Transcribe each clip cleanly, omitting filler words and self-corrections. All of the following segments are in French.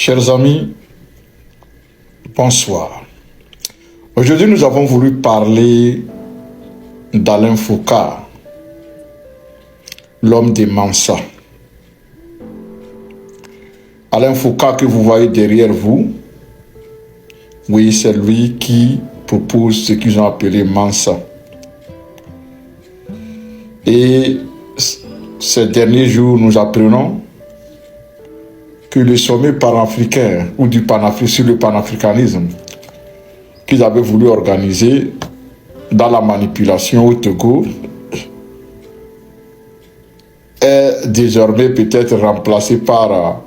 Chers amis, bonsoir. Aujourd'hui, nous avons voulu parler d'Alain Foka, l'homme de Mansa. Alain Foka que vous voyez derrière vous, oui, c'est lui qui propose ce qu'ils ont appelé Mansa. Et ces derniers jours, nous apprenons que le sommet panafricain ou sur le panafricanisme qu'ils avaient voulu organiser dans la manipulation au Togo est désormais peut-être remplacé par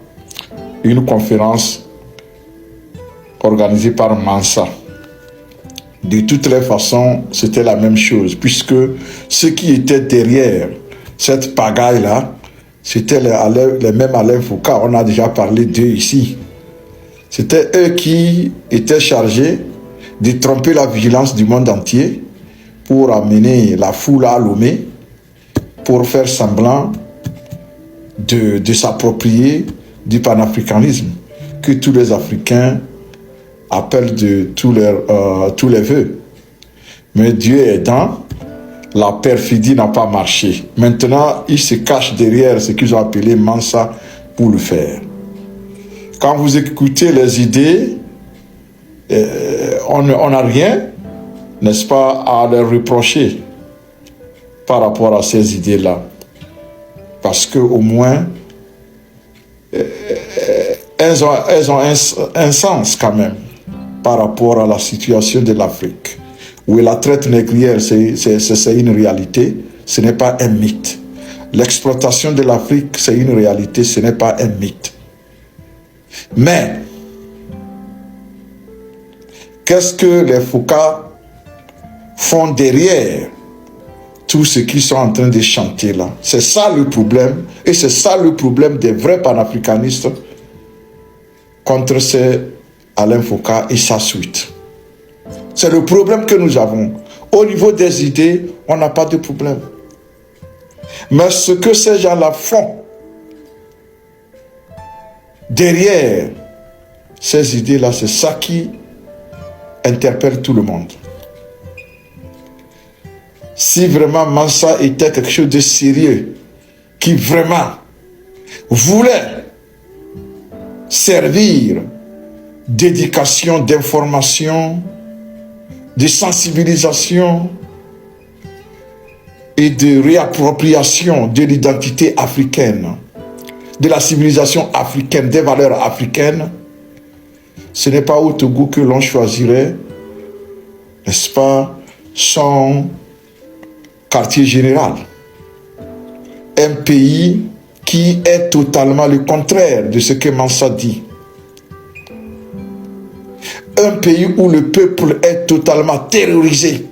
une conférence organisée par Mansa. De toutes les façons, c'était la même chose, puisque ceux qui étaient derrière cette pagaille-là, c'était les mêmes Alain Foka. On a déjà parlé d'eux ici. C'était eux qui étaient chargés de tromper la vigilance du monde entier pour amener la foule à Lomé, pour faire semblant de s'approprier du panafricanisme que tous les Africains appellent de tous les vœux. Mais Dieu aidant, la perfidie n'a pas marché. Maintenant, ils se cachent derrière ce qu'ils ont appelé Mansa pour le faire. Quand vous écoutez les idées, on n'a rien, n'est-ce pas, à leur reprocher par rapport à ces idées-là. Parce qu'au moins, elles ont un sens quand même par rapport à la situation de l'Afrique. Oui, la traite négrière, c'est une réalité, ce n'est pas un mythe. L'exploitation de l'Afrique, c'est une réalité, ce n'est pas un mythe. Mais, qu'est-ce que les Foka font derrière tout ce qu'ils sont en train de chanter là? C'est ça le problème, et c'est ça le problème des vrais panafricanistes contre ces Alain Foka et sa suite. C'est le problème que nous avons. Au niveau des idées, on n'a pas de problème. Mais ce que ces gens-là font, derrière ces idées-là, c'est ça qui interpelle tout le monde. Si vraiment Mansa était quelque chose de sérieux, qui vraiment voulait servir d'éducation, d'information, de sensibilisation et de réappropriation de l'identité africaine, de la civilisation africaine, des valeurs africaines, ce n'est pas au Togo que l'on choisirait, n'est-ce pas, son quartier général. Un pays qui est totalement le contraire de ce que Mansa dit. Un pays où le peuple est totalement terrorisé.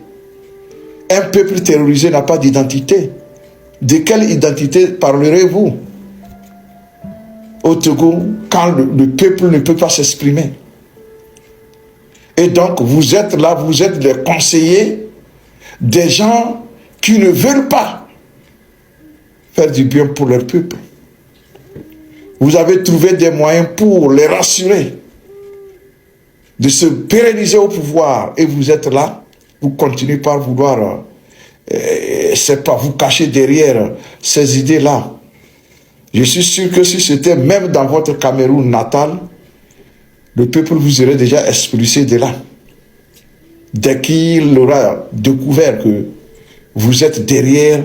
Un peuple terrorisé n'a pas d'identité. De quelle identité parlerez-vous au Togo quand le peuple ne peut pas s'exprimer? Et donc vous êtes là, vous êtes les conseillers des gens qui ne veulent pas faire du bien pour leur peuple. Vous avez trouvé des moyens pour les rassurer de se pérenniser au pouvoir, et vous êtes là, vous continuez par vouloir, c'est pas vous cacher derrière ces idées-là. Je suis sûr que si c'était même dans votre Cameroun natal, le peuple vous aurait déjà expulsé de là. Dès qu'il aura découvert que vous êtes derrière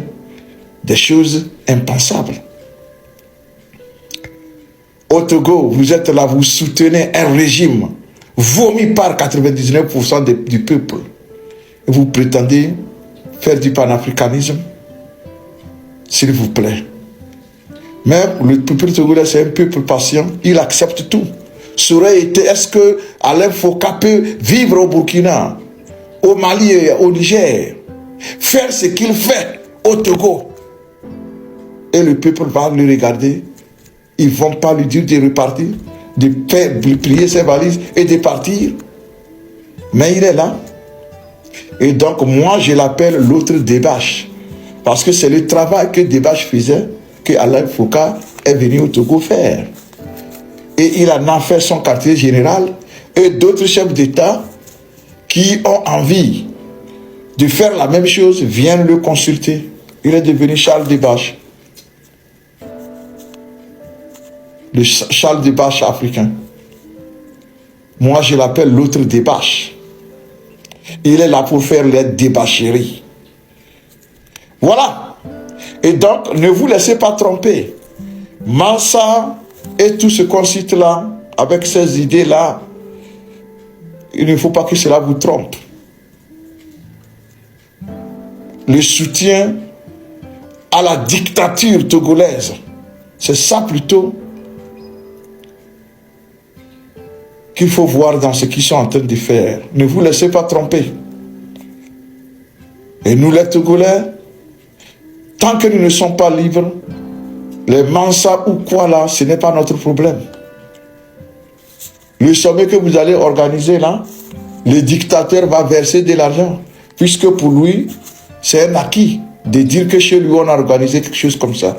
des choses impensables. Au Togo, vous êtes là, vous soutenez un régime vomi par 99% du peuple. Et vous prétendez faire du panafricanisme? S'il vous plaît. Mais le peuple togolais, c'est un peuple patient, il accepte tout. Ça aurait été, est-ce que Alain Foka peut vivre au Burkina, au Mali et au Niger, faire ce qu'il fait au Togo? Et le peuple va le regarder, ils ne vont pas lui dire de repartir, de plier ses valises et de partir. Mais il est là. Et donc moi je l'appelle l'autre Debache. Parce que c'est le travail que Debache faisait que Alain Foka est venu au Togo faire. et il en a fait son quartier général, et d'autres chefs d'État qui ont envie de faire la même chose viennent le consulter. Il est devenu Charles Debache. Le Charles Debache africain. Moi, je l'appelle l'autre Debache. Il est là pour faire les débâcheries. Voilà. Et donc, ne vous laissez pas tromper. Mansa et tout ce qu'on cite là, avec ces idées-là, il ne faut pas que cela vous trompe. Le soutien à la dictature togolaise, c'est ça plutôt qu'il faut voir dans ce qu'ils sont en train de faire. Ne vous laissez pas tromper. Et nous les Togolais, tant que nous ne sommes pas libres, les Mansa ou quoi là, ce n'est pas notre problème. Le sommet que vous allez organiser là, le dictateur va verser de l'argent, puisque pour lui, c'est un acquis de dire que chez lui on a organisé quelque chose comme ça.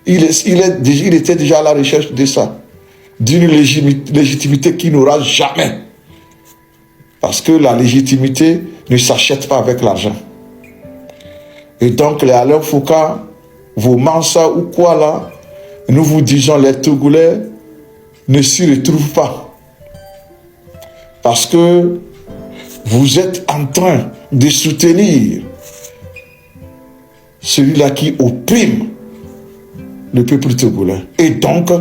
Il était déjà à la recherche de ça, d'une légitimité qui n'aura jamais. Parce que la légitimité ne s'achète pas avec l'argent. Et donc les Alain Foucault, vos Mansa ou quoi là, nous vous disons les Togolais ne s'y retrouvent pas. Parce que vous êtes en train de soutenir celui-là qui opprime le peuple togolais. Et donc,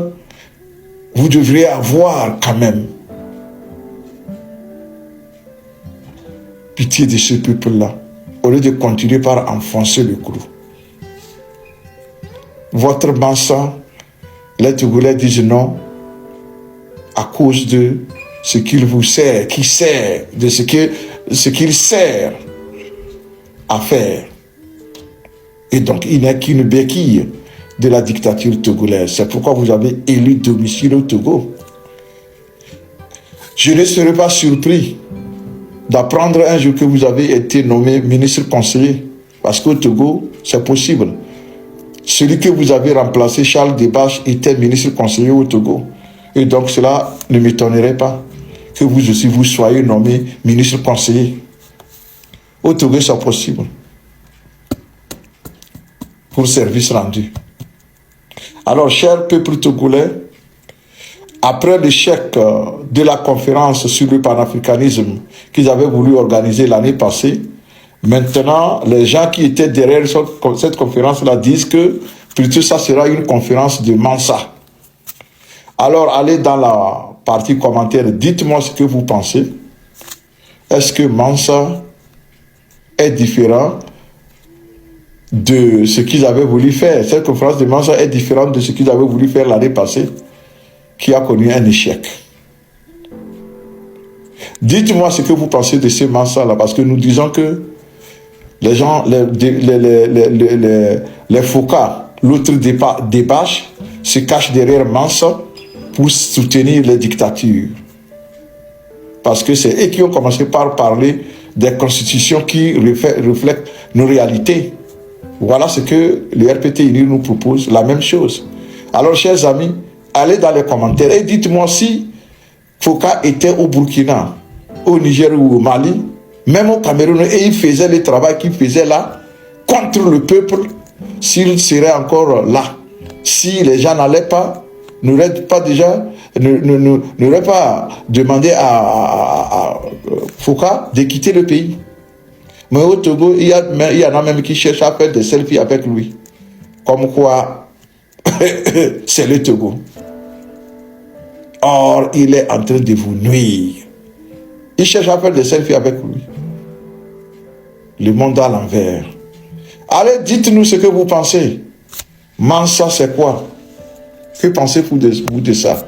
vous devriez avoir quand même pitié de ce peuple-là, au lieu de continuer par enfoncer le clou. Votre Mansa, les Togolais disent non, à cause de ce qu'il vous sert, qui sert, de ce qu'il sert à faire. Et donc, il n'est qu'une béquille de la dictature togolaise. C'est pourquoi vous avez élu domicile au Togo. Je ne serais pas surpris d'apprendre un jour que vous avez été nommé ministre conseiller. Parce qu'au Togo, c'est possible. Celui que vous avez remplacé, Charles Debache, était ministre conseiller au Togo. Et donc, cela ne m'étonnerait pas que vous aussi, vous soyez nommé ministre conseiller. Au Togo, c'est possible. Pour service rendu. Alors, cher peuple togolais, après l'échec de la conférence sur le panafricanisme qu'ils avaient voulu organiser l'année passée, maintenant, les gens qui étaient derrière cette conférence-là disent que plutôt ça sera une conférence de Mansa. Alors, allez dans la partie commentaire, dites-moi ce que vous pensez. Est-ce que Mansa est différent de ce qu'ils avaient voulu faire? Cette conférence de Mansa est différente de ce qu'ils avaient voulu faire l'année passée, qui a connu un échec. Dites-moi ce que vous pensez de ces Mansa-là, parce que nous disons que les gens, les Foucault, l'autre Debache, se cachent derrière Mansa pour soutenir les dictatures. Parce que c'est eux qui ont commencé par parler des constitutions qui reflètent nos réalités. Voilà ce que le RPT-UNIR nous propose, la même chose. Alors, chers amis, allez dans les commentaires et dites-moi si Foucault était au Burkina, au Niger ou au Mali, même au Cameroun, et il faisait le travail qu'il faisait là, contre le peuple, s'il serait encore là. Si les gens n'allaient pas, n'auraient pas demandé à Foucault de quitter le pays. Mais au Togo, il y en a même qui cherchent à faire des selfies avec lui. Comme quoi, c'est le Togo. Or, il est en train de vous nuire. Il cherche à faire des selfies avec lui. Le monde à l'envers. Allez, dites-nous ce que vous pensez. Mansa, c'est quoi? Que pensez-vous de ça?